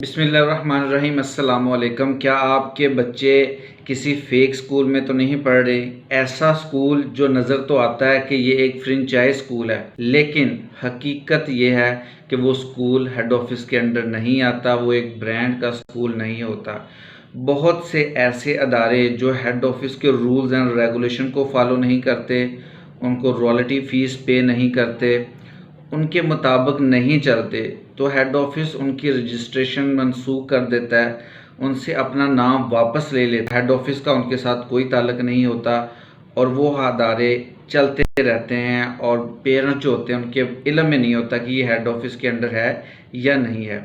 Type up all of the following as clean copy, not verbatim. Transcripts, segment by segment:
بسم اللہ الرحمن الرحیم۔ السلام علیکم۔ کیا آپ کے بچے کسی فیک سکول میں تو نہیں پڑھ رہے؟ ایسا سکول جو نظر تو آتا ہے کہ یہ ایک فرنچائز سکول ہے، لیکن حقیقت یہ ہے کہ وہ سکول ہیڈ آفس کے انڈر نہیں آتا، وہ ایک برانڈ کا سکول نہیں ہوتا۔ بہت سے ایسے ادارے جو ہیڈ آفس کے رولز اینڈ ریگولیشن کو فالو نہیں کرتے، ان کو رائلٹی فیس پے نہیں کرتے، ان کے مطابق نہیں چلتے، تو ہیڈ آفس ان کی رجسٹریشن منسوخ کر دیتا ہے، ان سے اپنا نام واپس لے لیتا ہے۔ ہیڈ آفس کا ان کے ساتھ کوئی تعلق نہیں ہوتا اور وہ ادارے چلتے رہتے ہیں، اور پیرنٹس جو ہوتے ہیں ان کے علم میں نہیں ہوتا کہ یہ ہیڈ آفس کے انڈر ہے یا نہیں ہے۔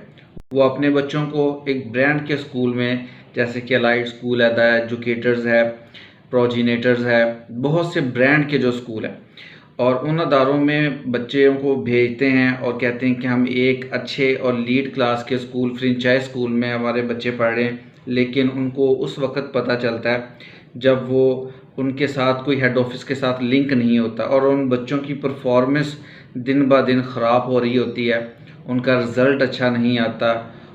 وہ اپنے بچوں کو ایک برانڈ کے سکول میں، جیسے کہ الائٹ سکول ہے، دا ایجوکیٹرز ہے، پروجینیٹرز ہے، بہت سے برانڈ کے جو سکول ہیں، اور ان اداروں میں بچوں کو بھیجتے ہیں اور کہتے ہیں کہ ہم ایک اچھے اور لیڈ کلاس کے سکول، فرنچائز سکول میں ہمارے بچے پڑھ رہے ہیں، لیکن ان کو اس وقت پتہ چلتا ہے جب وہ ان کے ساتھ کوئی ہیڈ آفس کے ساتھ لنک نہیں ہوتا، اور ان بچوں کی پرفارمنس دن بہ دن خراب ہو رہی ہوتی ہے، ان کا رزلٹ اچھا نہیں آتا،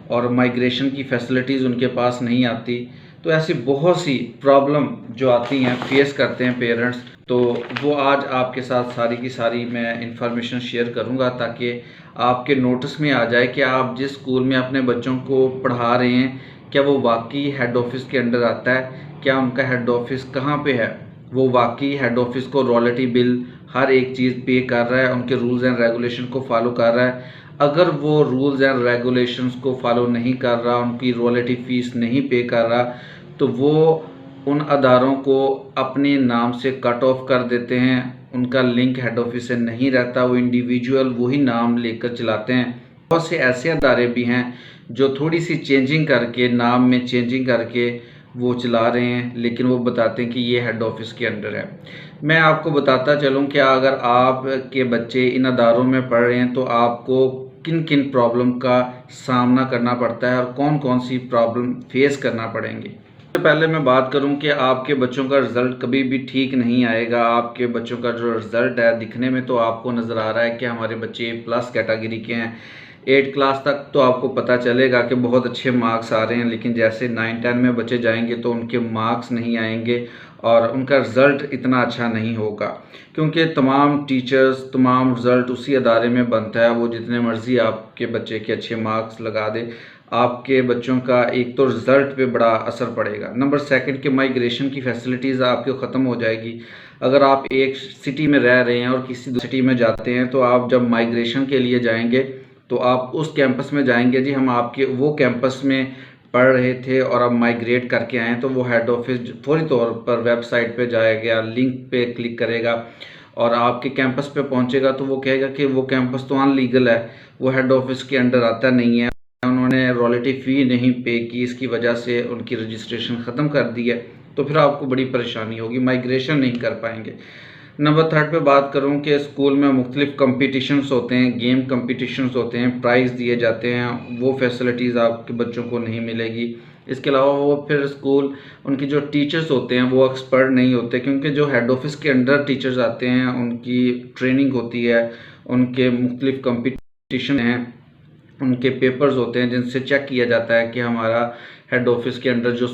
اور مائگریشن کی فیسلٹیز ان کے پاس نہیں آتی۔ تو ایسی بہت سی پرابلم جو آتی ہیں، فیس کرتے ہیں پیرنٹس، تو وہ آج آپ کے ساتھ ساری کی ساری میں انفارمیشن شیئر کروں گا، تاکہ آپ کے نوٹس میں آ جائے کہ آپ جس سکول میں اپنے بچوں کو پڑھا رہے ہیں، کیا وہ واقعی ہیڈ آفس کے انڈر آتا ہے، کیا ان کا ہیڈ آفس کہاں پہ ہے، وہ واقعی ہیڈ آفس کو رائلٹی بل ہر ایک چیز پے کر رہا ہے، ان کے رولز اینڈ ریگولیشن کو فالو کر رہا ہے۔ اگر وہ رولز اینڈ ریگولیشنز کو فالو نہیں کر رہا، ان کی رائلٹی فیس نہیں پے کر رہا، تو وہ ان اداروں کو اپنے نام سے کٹ آف کر دیتے ہیں، ان کا لنک ہیڈ آفس سے نہیں رہتا، وہ انڈیویجول وہی نام لے کر چلاتے ہیں۔ بہت سے ایسے ادارے بھی ہیں جو تھوڑی سی چینجنگ کر کے، نام میں چینجنگ کر کے وہ چلا رہے ہیں، لیکن وہ بتاتے ہیں کہ یہ ہیڈ آفس کے انڈر ہے۔ میں آپ کو بتاتا چلوں کہ اگر آپ کے بچے ان اداروں میں پڑھ رہے ہیں تو آپ کو کن کن پرابلم کا سامنا کرنا پڑتا ہے اور کون کون سی پرابلم فیس کرنا پڑیں گے۔ پہلے میں بات کروں کہ آپ کے بچوں کا رزلٹ کبھی بھی ٹھیک نہیں آئے گا۔ آپ کے بچوں کا جو رزلٹ ہے، دکھنے میں تو آپ کو نظر آ رہا ہے کہ ہمارے بچے پلس کیٹیگری کے ہیں، 8 کلاس تک تو آپ کو پتہ چلے گا کہ بہت اچھے مارکس آ رہے ہیں، لیکن جیسے 9 10 میں بچے جائیں گے تو ان کے مارکس نہیں آئیں گے اور ان کا رزلٹ اتنا اچھا نہیں ہوگا، کیونکہ تمام ٹیچرز، تمام رزلٹ اسی ادارے میں بنتا ہے۔ وہ جتنے مرضی آپ کے بچے کے اچھے مارکس لگا دے، آپ کے بچوں کا ایک تو رزلٹ پہ بڑا اثر پڑے گا، نمبر سیکنڈ کہ مائگریشن کی فیسلٹیز آپ کے ختم ہو جائے گی۔ اگر آپ ایک سٹی میں رہ رہے ہیں اور کسی دوسری سٹی میں جاتے ہیں، تو آپ جب مائگریشن کے لیے جائیں گے تو آپ اس کیمپس میں جائیں گے، جی ہم آپ کے وہ کیمپس میں پڑھ رہے تھے اور اب مائگریٹ کر کے آئیں، تو وہ ہیڈ آفس فوری طور پر ویب سائٹ پہ جائے گا، لنک پہ کلک کرے گا اور آپ کے کیمپس پہ پہنچے گا، تو وہ کہے گا کہ وہ کیمپس تو ان لیگل ہے، وہ ہیڈ آفس کے انڈر آتا نہیں ہے، انہوں نے رائلٹی فی نہیں پے کی، اس کی وجہ سے ان کی رجسٹریشن ختم کر دی ہے، تو پھر آپ کو بڑی پریشانی ہوگی، مائگریشن نہیں کر پائیں گے۔ نمبر 3 پہ بات کروں کہ اسکول میں مختلف کمپٹیشنز ہوتے ہیں، گیم کمپٹیشنز ہوتے ہیں، پرائز دیے جاتے ہیں، وہ فیسلٹیز آپ کے بچوں کو نہیں ملے گی۔ اس کے علاوہ وہ پھر اسکول، ان کی جو ٹیچرز ہوتے ہیں وہ ایکسپرٹ نہیں ہوتے، کیونکہ جو ہیڈ آفس کے انڈر ٹیچرز آتے ہیں ان کی ٹریننگ ہوتی ہے، ان کے مختلف کمپٹیشن ہیں، ان کے پیپرز ہوتے ہیں جن سے چیک کیا جاتا ہے کہ ہمارا ہیڈ آفس کے اندر جو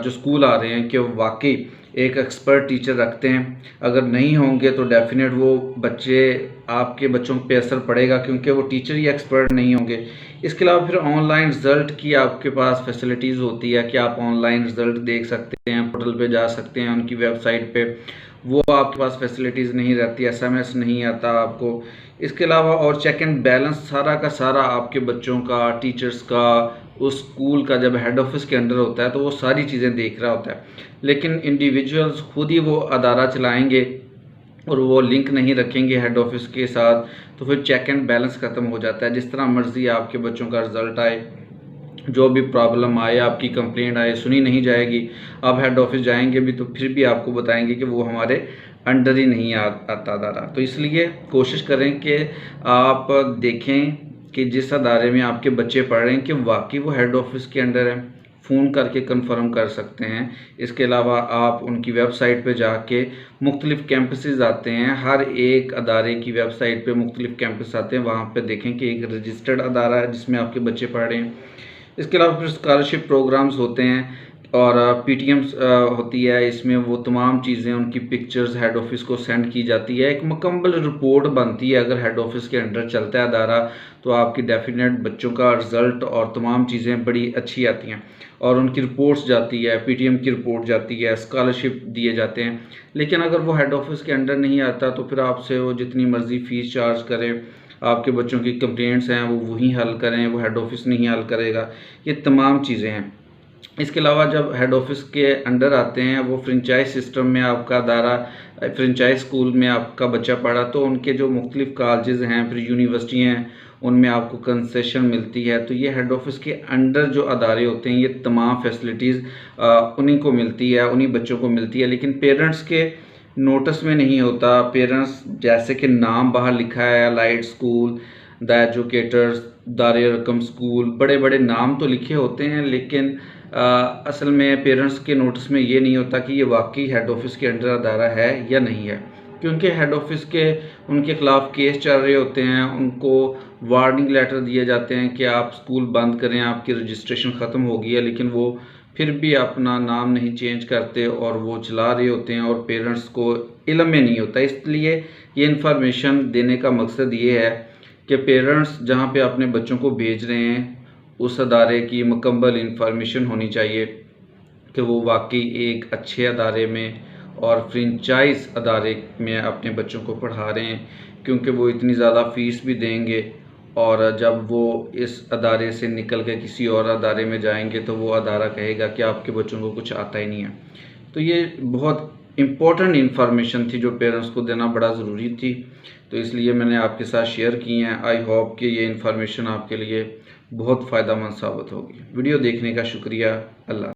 اسکول آ رہے ہیں کہ واقعی ایک ایکسپرٹ ٹیچر رکھتے ہیں۔ اگر نہیں ہوں گے تو ڈیفینیٹ وہ بچے، آپ کے بچوں پہ اثر پڑے گا، کیونکہ وہ ٹیچر ہی ایکسپرٹ نہیں ہوں گے۔ اس کے علاوہ پھر آن لائن رزلٹ کی آپ کے پاس فیسلٹیز ہوتی ہے کہ آپ آن لائن رزلٹ دیکھ سکتے ہیں، پورٹل پہ جا سکتے ہیں، ان کی ویب سائٹ پہ، وہ آپ کے پاس فیسلٹیز نہیں رہتی، SMS نہیں آتا آپ کو۔ اس کے علاوہ اور چیک اینڈ بیلنس سارا کا سارا آپ کے بچوں کا، ٹیچرز کا، اس اسکول کا جب ہیڈ آفس کے انڈر ہوتا ہے تو وہ ساری چیزیں دیکھ رہا ہوتا ہے، لیکن انڈیویجولز خود ہی وہ ادارہ چلائیں گے اور وہ لنک نہیں رکھیں گے ہیڈ آفس کے ساتھ، تو پھر چیک اینڈ بیلنس ختم ہو جاتا ہے۔ جس طرح مرضی آپ کے بچوں کا رزلٹ آئے، جو بھی پرابلم آئے، آپ کی کمپلینٹ آئے، سنی نہیں جائے گی۔ آپ ہیڈ آفس جائیں گے بھی تو پھر بھی آپ کو بتائیں گے کہ وہ ہمارے انڈر ہی نہیں آتا ادارہ۔ تو اس لیے کوشش کریں کہ آپ دیکھیں کہ جس ادارے میں آپ کے بچے پڑھ رہے ہیں کہ واقعی وہ ہیڈ آفس کے انڈر ہے، فون کر کے کنفرم کر سکتے ہیں۔ اس کے علاوہ آپ ان کی ویب سائٹ پہ جا کے، مختلف کیمپسز آتے ہیں، ہر ایک ادارے کی ویب سائٹ پہ مختلف کیمپس آتے ہیں، وہاں پہ دیکھیں کہ ایک رجسٹرڈ ادارہ ہے جس میں آپ کے بچے پڑھ رہے ہیں، اس کے علاوہ پھر اسکالرشپ پروگرامز ہوتے ہیں اور پی ٹی ایمز ہوتی ہے، اس میں وہ تمام چیزیں ان کی پکچرز ہیڈ آفس کو سینڈ کی جاتی ہے، ایک مکمل رپورٹ بنتی ہے۔ اگر ہیڈ آفس کے انڈر چلتا ہے ادارہ تو آپ کی ڈیفینیٹ بچوں کا رزلٹ اور تمام چیزیں بڑی اچھی آتی ہیں، اور ان کی رپورٹس جاتی ہے، پی ٹی ایم کی رپورٹ جاتی ہے، اسکالرشپ دیے جاتے ہیں۔ لیکن اگر وہ ہیڈ آفس کے انڈر نہیں آتا تو پھر آپ سے وہ جتنی مرضی فیس چارج کریں، آپ کے بچوں کی کمپلینٹس ہیں وہ وہی حل کریں، وہ ہیڈ آفس نہیں حل کرے گا، یہ تمام چیزیں ہیں۔ اس کے علاوہ جب ہیڈ آفس کے انڈر آتے ہیں، وہ فرنچائز سسٹم میں آپ کا ادارہ، فرنچائز اسکول میں آپ کا بچہ پڑھا تو ان کے جو مختلف کالجز ہیں، پھر یونیورسٹی ہیں، ان میں آپ کو کنسیشن ملتی ہے۔ تو یہ ہیڈ آفس کے انڈر جو ادارے ہوتے ہیں، یہ تمام فیسلٹیز انہی کو ملتی ہے، انہی بچوں کو ملتی ہے، لیکن پیرنٹس کے نوٹس میں نہیں ہوتا۔ پیرنٹس جیسے کہ نام باہر لکھا ہے، الائٹ اسکول، دا ایجوکیٹرز، دار رقم اسکول، بڑے بڑے نام تو لکھے ہوتے ہیں، لیکن اصل میں پیرنٹس کے نوٹس میں یہ نہیں ہوتا کہ یہ واقعی ہیڈ آفس کے انڈر ادارہ ہے یا نہیں ہے، کیونکہ ہیڈ آفس کے ان کے خلاف کیس چل رہے ہوتے ہیں، ان کو وارننگ لیٹر دیے جاتے ہیں کہ آپ اسکول بند کریں، آپ کی رجسٹریشن ختم ہو گئی ہے، لیکن وہ پھر بھی اپنا نام نہیں چینج کرتے اور وہ چلا رہے ہوتے ہیں، اور پیرنٹس کو علم میں نہیں ہوتا۔ اس لیے یہ انفارمیشن دینے کا مقصد یہ ہے کہ پیرنٹس جہاں پہ اپنے بچوں کو بھیج رہے ہیں اس ادارے کی مکمل انفارمیشن ہونی چاہیے کہ وہ واقعی ایک اچھے ادارے میں اور فرنچائز ادارے میں اپنے بچوں کو پڑھا رہے ہیں، کیونکہ وہ اتنی زیادہ فیس بھی دیں گے، اور جب وہ اس ادارے سے نکل کے کسی اور ادارے میں جائیں گے تو وہ ادارہ کہے گا کہ آپ کے بچوں کو کچھ آتا ہی نہیں ہے۔ تو یہ بہت امپورٹنٹ انفارمیشن تھی جو پیرنٹس کو دینا بڑا ضروری تھی، تو اس لیے میں نے آپ کے ساتھ شیئر کی ہیں۔ آئی ہوپ کہ یہ انفارمیشن آپ کے لیے بہت فائدہ مند ثابت ہوگی۔ ویڈیو دیکھنے کا شکریہ۔ اللہ